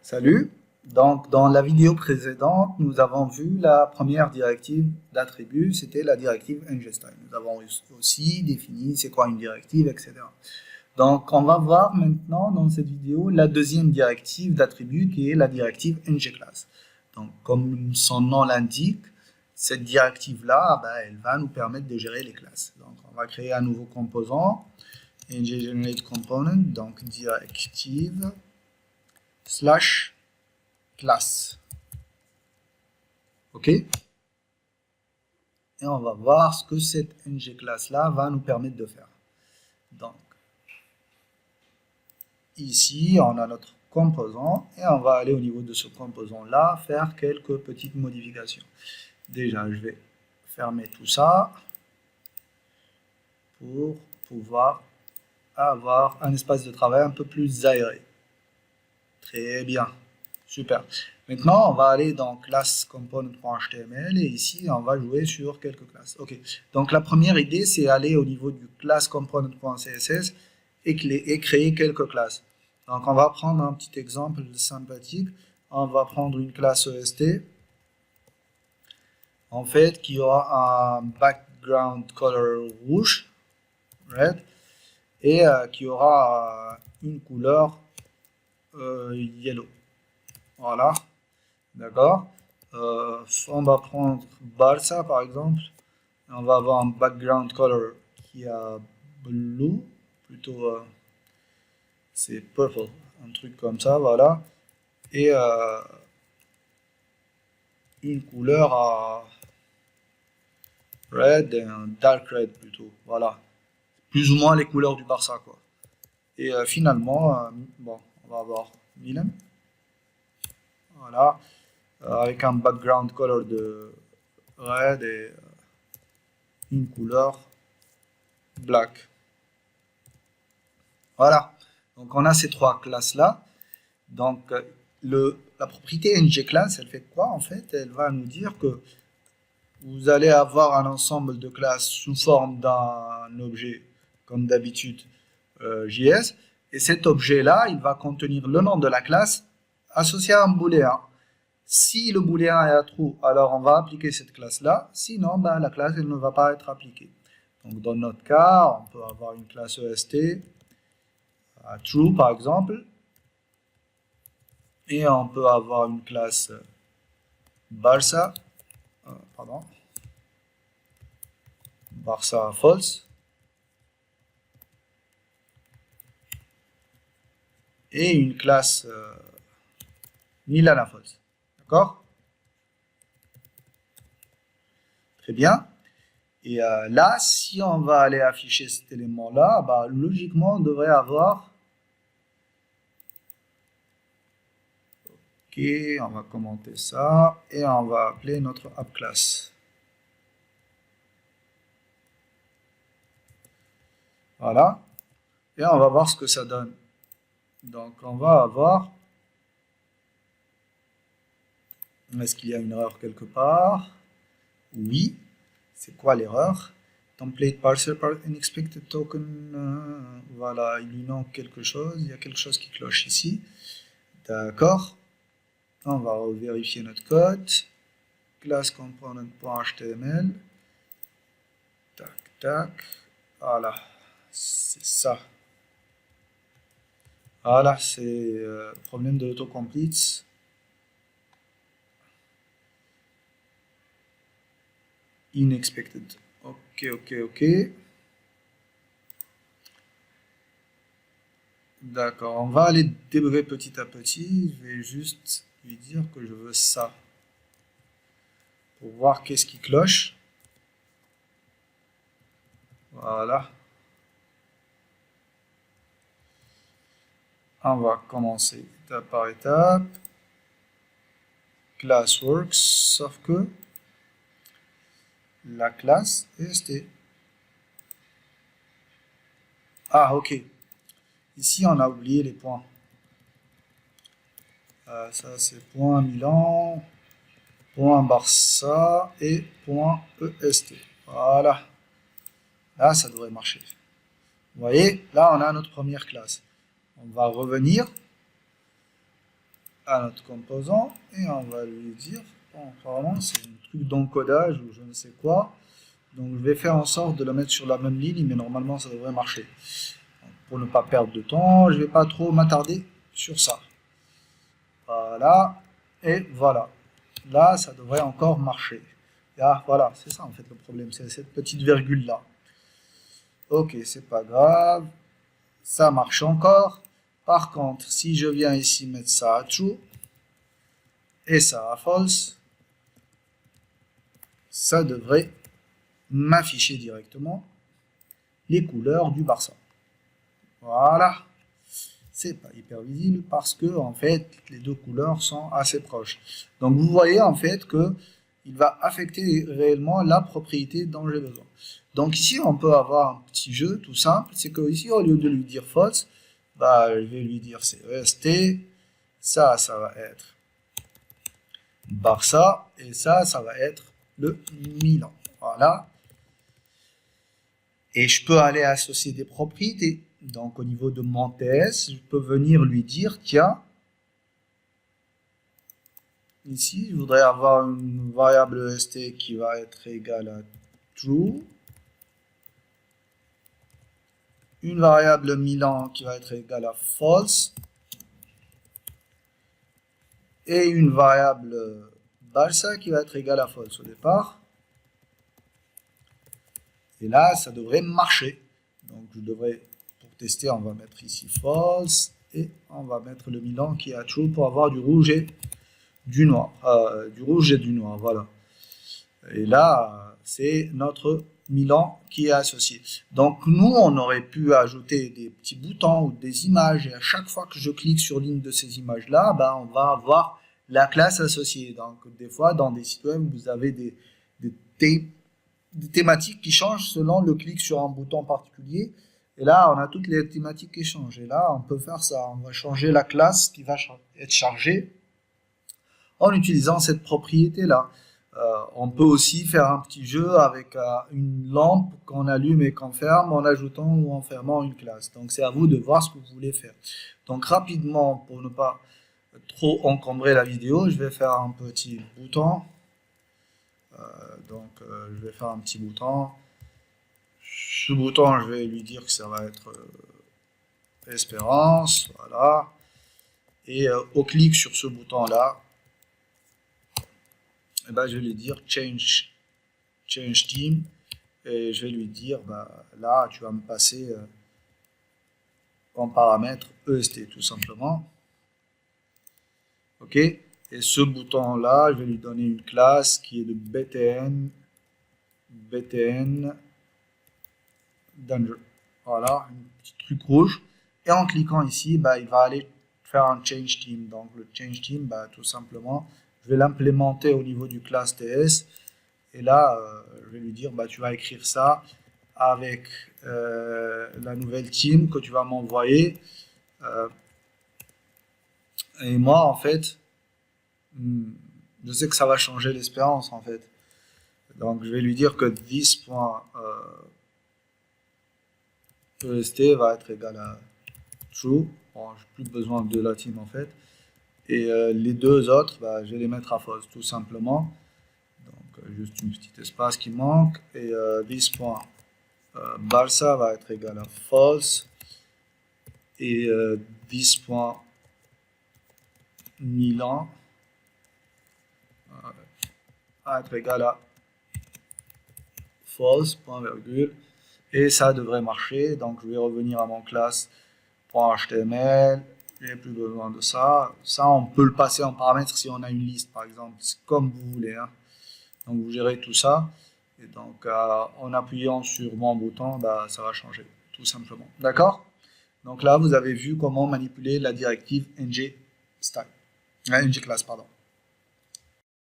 Salut. Donc, dans la vidéo précédente, nous avons vu la première directive d'attribut, c'était la directive ngStyle. Nous avons aussi défini c'est quoi une directive, etc. Donc, on va voir maintenant dans cette vidéo la deuxième directive d'attribut qui est la directive ngClass. Donc, comme son nom l'indique, cette directive-là, elle va nous permettre de gérer les classes. Donc, on va créer un nouveau composant, ngGenerateComponent, donc directive / classe. OK? Et on va voir ce que cette ngClass là va nous permettre de faire. Donc, ici, on a notre composant et on va aller au niveau de ce composant là, faire quelques petites modifications. Déjà, je vais fermer tout ça pour pouvoir avoir un espace de travail un peu plus aéré. Très bien. Super. Maintenant, on va aller dans classe component.html et ici, on va jouer sur quelques classes. OK. Donc, la première idée, c'est aller au niveau du classe component.css et créer quelques classes. Donc, on va prendre un petit exemple sympathique. On va prendre une classe EST, en fait, qui aura un background color rouge, red, et qui aura une couleur yellow. Voilà. D'accord. On va prendre Barça par exemple. On va avoir un background color qui est blue, plutôt c'est purple, un truc comme ça, voilà. Et une couleur à red et un dark red plutôt, voilà. Plus ou moins les couleurs du Barça quoi. Et finalement, bon, on va avoir Milan. Voilà. Avec un background color de red et une couleur black. Voilà. Donc on a ces trois classes là. Donc la propriété ngClass, elle fait quoi en fait? Elle va nous dire que vous allez avoir un ensemble de classes sous forme d'un objet comme d'habitude JS. Et cet objet là, il va contenir le nom de la classe associé à un booléen. Si le booléen est à true, alors on va appliquer cette classe-là. Sinon, la classe elle ne va pas être appliquée. Donc, dans notre cas, on peut avoir une classe EST à true, par exemple. Et on peut avoir une classe Barça, Barça false. Et une classe Milana false. D'accord? Très bien. Et là, si on va aller afficher cet élément-là, logiquement, on devrait avoir... Ok, on va commenter ça et on va appeler notre app class. Voilà. Et on va voir ce que ça donne. Donc, on va avoir... Est-ce qu'il y a une erreur quelque part? Oui. C'est quoi l'erreur? Template parser par unexpected token. Voilà, il lui manque quelque chose. Il y a quelque chose qui cloche ici. D'accord. On va vérifier notre code. Class component.html. Tac, tac. Voilà. C'est ça. Voilà, c'est problème de l'autocomplete. Unexpected. Ok. D'accord, on va aller débugger petit à petit. Je vais juste lui dire que je veux ça. Pour voir qu'est-ce qui cloche. Voilà. On va commencer étape par étape. Classworks, sauf que la classe est ST. Ah, ok. Ici, on a oublié les points. Ça, c'est point Milan, point Barça et point EST. Voilà. Là, ça devrait marcher. Vous voyez, là, on a notre première classe. On va revenir. à notre composant et on va lui dire, bon, apparemment c'est un truc d'encodage ou je ne sais quoi, donc je vais faire en sorte de le mettre sur la même ligne, mais normalement ça devrait marcher. Donc, pour ne pas perdre de temps, je ne vais pas trop m'attarder sur ça. Voilà, et voilà. Là, ça devrait encore marcher. Là, voilà, c'est ça en fait le problème, c'est cette petite virgule là. Ok, c'est pas grave, ça marche encore. Par contre, si je viens ici mettre ça à true et ça à false, ça devrait m'afficher directement les couleurs du Barça. Voilà. C'est pas hyper visible parce que en fait les deux couleurs sont assez proches. Donc vous voyez en fait que il va affecter réellement la propriété dont j'ai besoin. Donc ici on peut avoir un petit jeu tout simple, c'est que ici au lieu de lui dire false, bah, je vais lui dire c'est EST, ça va être Barça et ça va être le Milan. Voilà. Et je peux aller associer des propriétés. Donc au niveau de mon TS, je peux venir lui dire, tiens, ici, je voudrais avoir une variable EST qui va être égale à true, une variable Milan qui va être égale à false, et une variable Barça qui va être égale à false au départ. Et là, ça devrait marcher. Donc je devrais, pour tester, on va mettre ici false, et on va mettre le Milan qui est à true pour avoir du rouge et du noir. Du rouge et du noir, voilà. Et là, c'est notre Milan qui est associé. Donc nous, on aurait pu ajouter des petits boutons ou des images, et à chaque fois que je clique sur l'une de ces images-là, ben, on va avoir la classe associée. Donc des fois, dans des sites web, vous avez des thématiques qui changent selon le clic sur un bouton particulier. Et là, on a toutes les thématiques qui changent. Et là, on peut faire ça. On va changer la classe qui va être chargée en utilisant cette propriété-là. On peut aussi faire un petit jeu avec une lampe qu'on allume et qu'on ferme en ajoutant ou en fermant une classe. Donc c'est à vous de voir ce que vous voulez faire. Donc rapidement, pour ne pas trop encombrer la vidéo, je vais faire un petit bouton. Je vais faire un petit bouton. Ce bouton, je vais lui dire que ça va être Espérance. Voilà. Et au clic sur ce bouton-là, eh ben, je vais lui dire change theme et je vais lui dire bah, là tu vas me passer en paramètre EST tout simplement. Ok, et ce bouton là je vais lui donner une classe qui est de btn danger. Voilà, un petit truc rouge, et en cliquant ici bah, il va aller faire un change theme. Donc le change theme, bah, tout simplement je vais l'implémenter au niveau du classe TS. Et là, je vais lui dire, bah, tu vas écrire ça avec la nouvelle team que tu vas m'envoyer. Et moi, en fait, je sais que ça va changer l'espérance, en fait. Donc, je vais lui dire que this.est va être égal à true. Bon, j'ai plus besoin de la team, en fait. Et les deux autres, bah, je vais les mettre à false, tout simplement. Juste une petite espace qui manque, et this.Barça va être égal à false, et this.Milan va être égal à false, point virgule, et ça devrait marcher. Donc je vais revenir à mon classe.html, j'ai plus besoin de ça. Ça on peut le passer en paramètre si on a une liste par exemple, comme vous voulez, hein. Donc vous gérez tout ça, et donc en appuyant sur mon bouton, bah, ça va changer, tout simplement. D'accord? Donc là, vous avez vu comment manipuler la directive ng class, pardon.